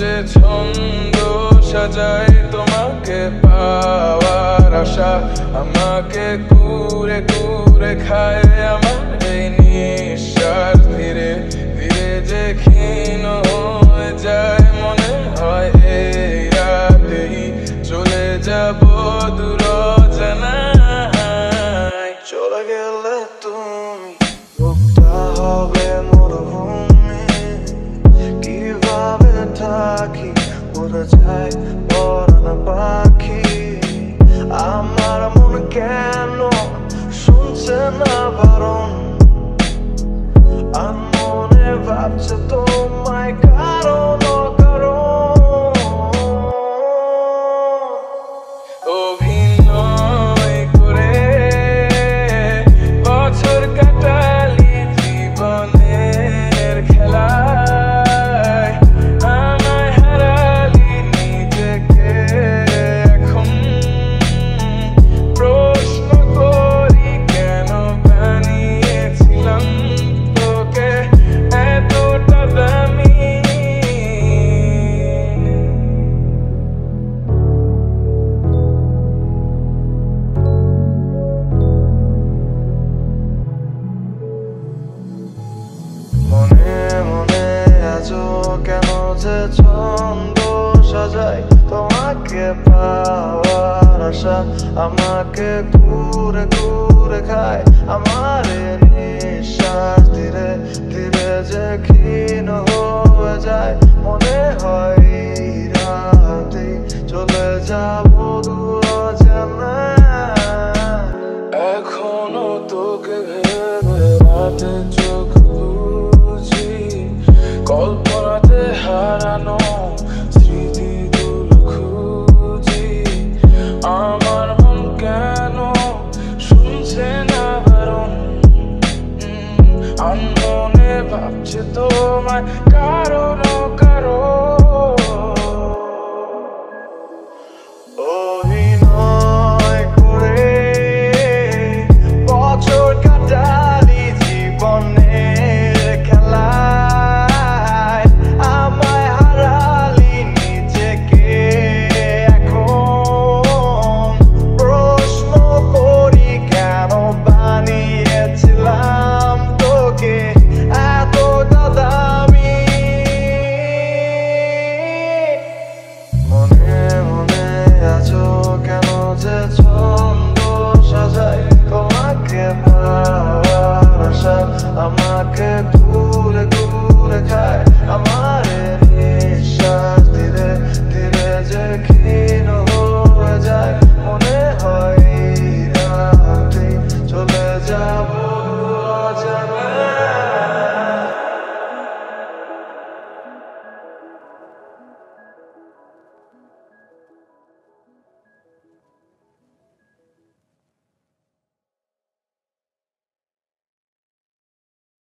যে ছন্দ সাজায় তোমাকে পাওয়ার আশা আমাকে কুরে কুরে খায় আমার এই নিঃশ্বাস ধীরে ধীরে যে ক্ষীণ হয়ে যায় মনে হয় এই রাতেই চলে যাব দূর অজানায় চলে গেলে তুমি বুকটা হবে মরুভূমি কিভাবে থাকি উড়ে যায় পরাণ পাখি আমার মন কেন শুনছে না বারণ মনে ভাবছে তোমায় কারণ অভিনয় করে বছর কাটালি জীবনের খেলায় আমায় হারালি নিজেকে এখন প্রশ্ন করি কেন বানিয়েছিলাম তোকে এতটা দামি মনে মনে আছো কেন যে ছন্দ সাজাই তোমাকে পাওয়ার আশা আমাকে ঘুরে ঘুরে খায় আমার নিঃশ্বাস ধীরে ধীরে যে ক্ষীণ হয়ে যায় মনে হয় রাতে চলে যাব দূর অজানায় এখনো তোকে ভেবে রাতে চোখ বুঝি কল্পনাতে হারানো